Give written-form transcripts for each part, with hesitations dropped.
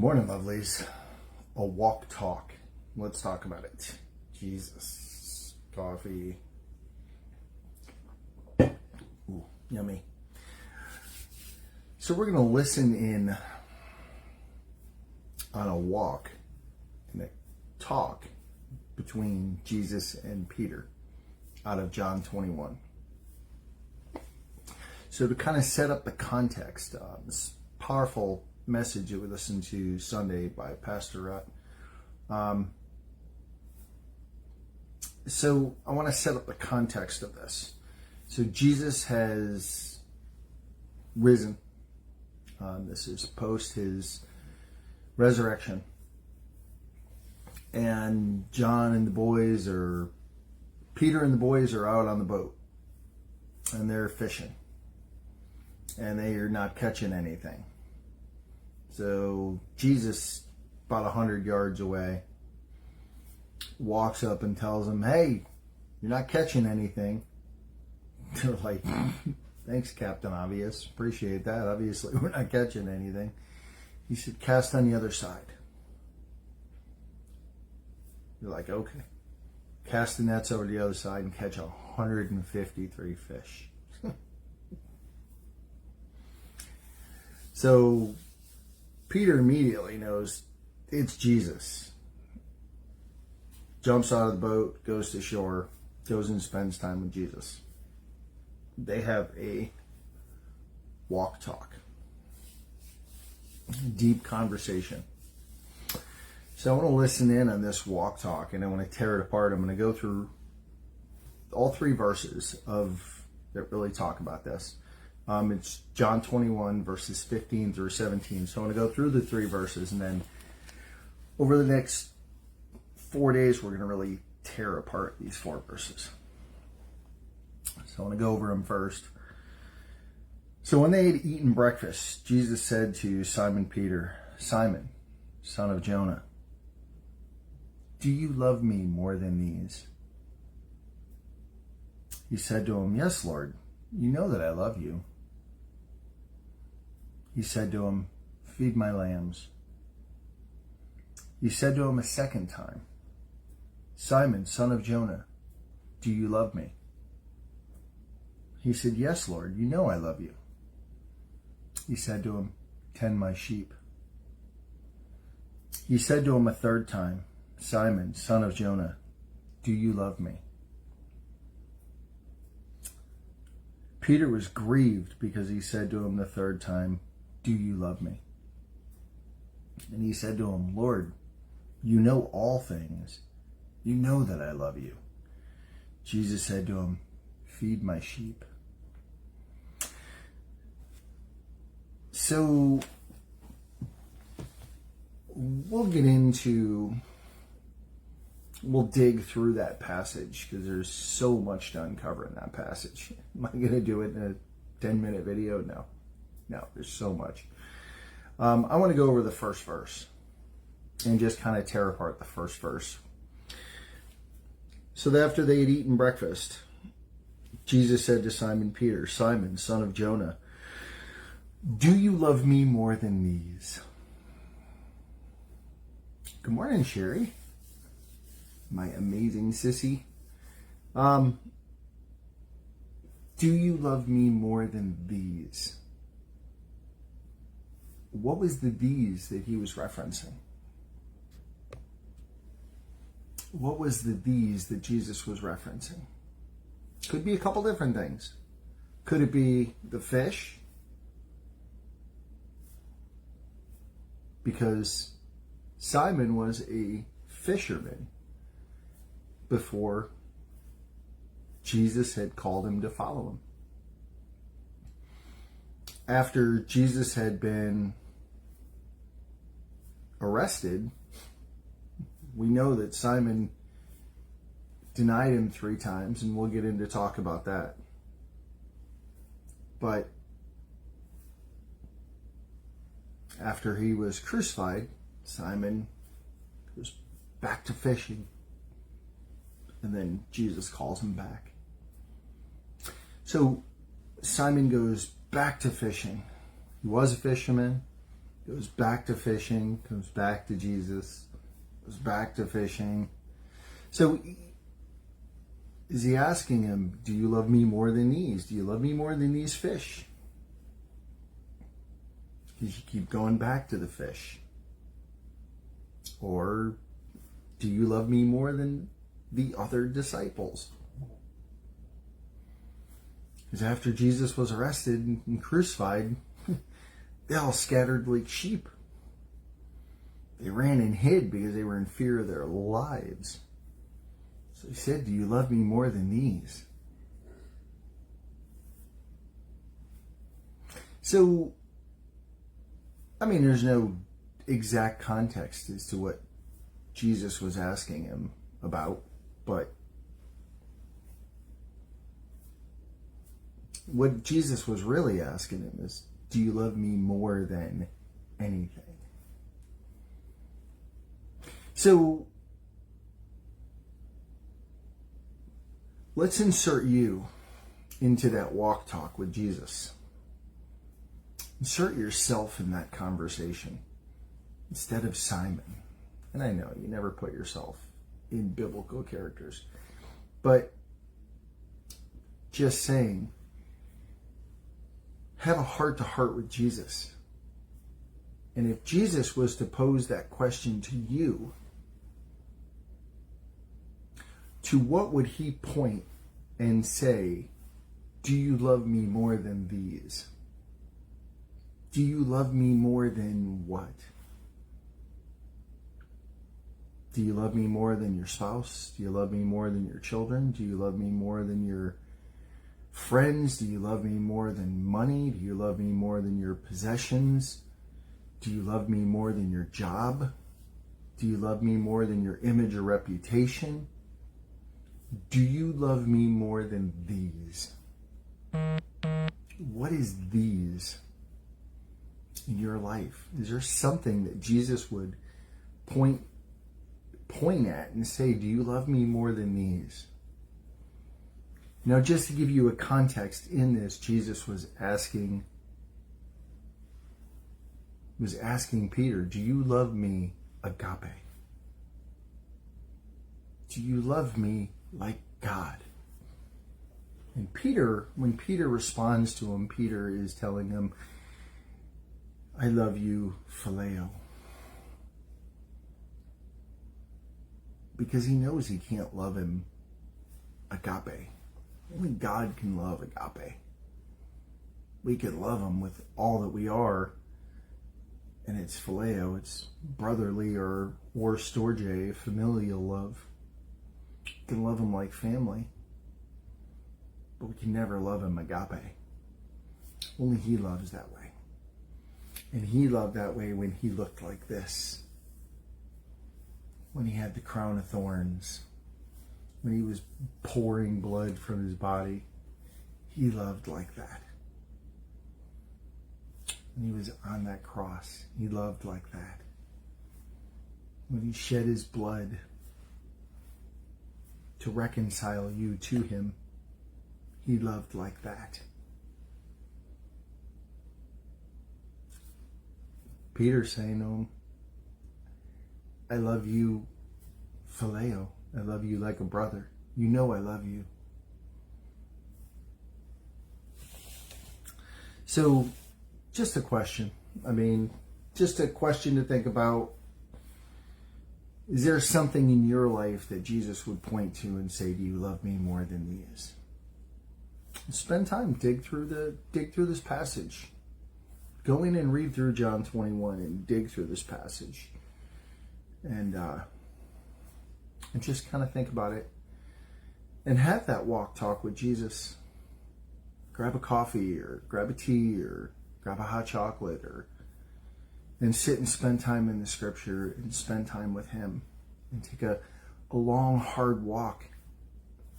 Morning, lovelies. A walk talk. Let's talk about it. Jesus. Coffee. Ooh, yummy. So we're going to listen in on a walk and a talk between Jesus and Peter out of John 21. So to kind of set up the context, this powerful message that we listened to Sunday by Pastor Rutt. So I want to set up the context of this. So Jesus has risen. This is post his resurrection. And Peter and the boys are out on the boat. And they're fishing. And they are not catching anything. So Jesus, about 100 yards away, walks up and tells them, "Hey, you're not catching anything." They're like, "Thanks, Captain Obvious. Appreciate that. Obviously, we're not catching anything." He said, "Cast on the other side." You're like, "Okay." Cast the nets over the other side and catch 153 fish. So Peter immediately knows it's Jesus. Jumps out of the boat, goes to shore, goes and spends time with Jesus. They have a walk talk. Deep conversation. So I want to listen in on this walk talk and I want to tear it apart. I'm going to go through all three verses that really talk about this. It's John 21 verses 15 through 17. So I want to go through the three verses and then over the next 4 days, we're going to really tear apart these 4 verses. So I want to go over them first. So when they had eaten breakfast, Jesus said to Simon Peter, "Simon, son of Jonah, do you love me more than these?" He said to him, "Yes, Lord, you know that I love you." He said to him, "Feed my lambs." He said to him a second time, "Simon, son of Jonah, do you love me?" He said, "Yes, Lord, you know I love you." He said to him, "Tend my sheep." He said to him a third time, "Simon, son of Jonah, do you love me?" Peter was grieved because he said to him the third time, "Do you love me?" And he said to him, "Lord, you know all things. You know that I love you." Jesus said to him, "Feed my sheep." So we'll dig through that passage because there's so much to uncover in that passage. Am I going to do it in a 10-minute video? No, there's so much. I want to go over the first verse and just kind of tear apart the first verse. So after they had eaten breakfast, Jesus said to Simon Peter, "Simon, son of Jonah, do you love me more than these?" Good morning, Sherry. My amazing sissy. Do you love me more than these? What was the these that he was referencing? What was the these that Jesus was referencing? Could be a couple different things. Could it be the fish? Because Simon was a fisherman before Jesus had called him to follow him. After Jesus had been arrested, we know that Simon denied him 3 times, and we'll get into talk about that. But after he was crucified, Simon goes back to fishing. And then Jesus calls him back. So Simon goes back to fishing. He was a fisherman. Goes back to fishing, comes back to Jesus, goes back to fishing. So is he asking him, do you love me more than these? Do you love me more than these fish? Because you keep going back to the fish. Or do you love me more than the other disciples? Because after Jesus was arrested and crucified, they all scattered like sheep. They ran and hid because they were in fear of their lives. So he said, do you love me more than these? So, I mean, there's no exact context as to what Jesus was asking him about, but what Jesus was really asking him is, do you love me more than anything? So, let's insert you into that walk talk with Jesus. Insert yourself in that conversation instead of Simon. And I know you never put yourself in biblical characters, but just saying, have a heart-to-heart with Jesus. And if Jesus was to pose that question to you, to what would he point and say, do you love me more than these? Do you love me more than what? Do you love me more than your spouse? Do you love me more than your children? Do you love me more than your friends? Do you love me more than money? Do you love me more than your possessions? Do you love me more than your job? Do you love me more than your image or reputation? Do you love me more than these? What is these in your life? Is there something that Jesus would point at and say, do you love me more than these? Now, just to give you a context in this, Jesus was asking Peter, do you love me agape? Do you love me like God? And Peter, when Peter responds to him, Peter is telling him, I love you, phileo. Because he knows he can't love him agape. Only God can love agape. We can love him with all that we are, and it's phileo, it's brotherly or storge, familial love. We can love him like family, but we can never love him agape. Only he loves that way. And he loved that way when he looked like this. When he had the crown of thorns. When he was pouring blood from his body. He loved like that. When he was on that cross, he loved like that. When he shed his blood to reconcile you to him, he loved like that. Peter's saying to him, I love you, phileo. I love you like a brother. You know I love you. So, just a question. I mean, just a question to think about. Is there something in your life that Jesus would point to and say, do you love me more than these? Spend time, dig through this passage. Go in and read through John 21 and dig through this passage. And just kind of think about it. And have that walk talk with Jesus. Grab a coffee or grab a tea or grab a hot chocolate and sit and spend time in the scripture and spend time with him. And take a long, hard walk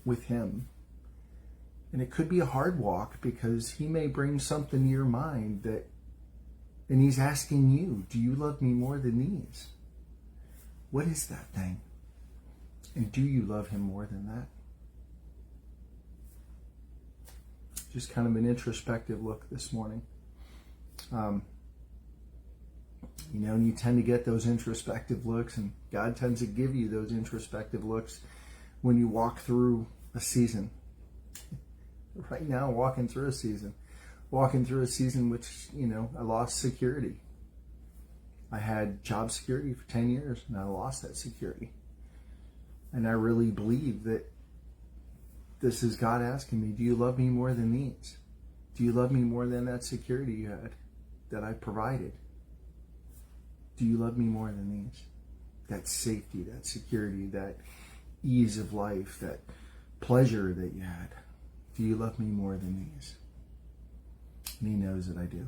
with him. And it could be a hard walk because he may bring something to your mind and he's asking you, do you love me more than these? What is that thing? And do you love him more than that? Just kind of an introspective look this morning. You know, and you tend to get those introspective looks, and God tends to give you those introspective looks when you walk through a season. Right now, walking through a season which, you know, I lost security. I had job security for 10 years, and I lost that security. And I really believe that this is God asking me, do you love me more than these? Do you love me more than that security you had, that I provided? Do you love me more than these? That safety, that security, that ease of life, that pleasure that you had. Do you love me more than these? And he knows that I do.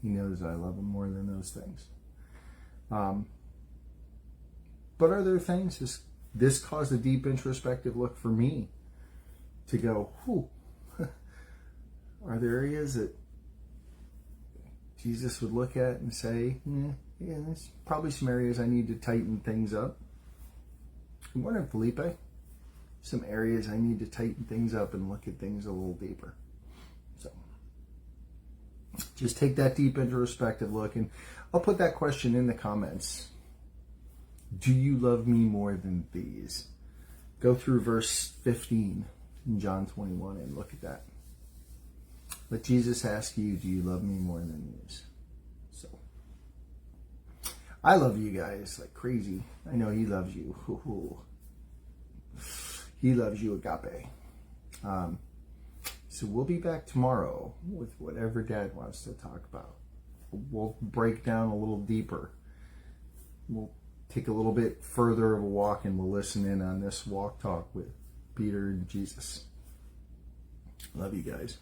He knows that I love him more than those things. But are there things, this caused a deep introspective look for me to go, whew, are there areas that Jesus would look at and say, yeah, there's probably some areas I need to tighten things up. Good morning, Felipe. Some areas I need to tighten things up and look at things a little deeper. So just take that deep introspective look, and I'll put that question in the comments. Do you love me more than these? Go through verse 15 in John 21 and look at that. Let Jesus ask you, do you love me more than these? So, I love you guys like crazy. I know he loves you. He loves you, agape. So we'll be back tomorrow with whatever Dad wants to talk about. We'll break down a little deeper. We'll take a little bit further of a walk, and we'll listen in on this walk talk with Peter and Jesus. Love you guys.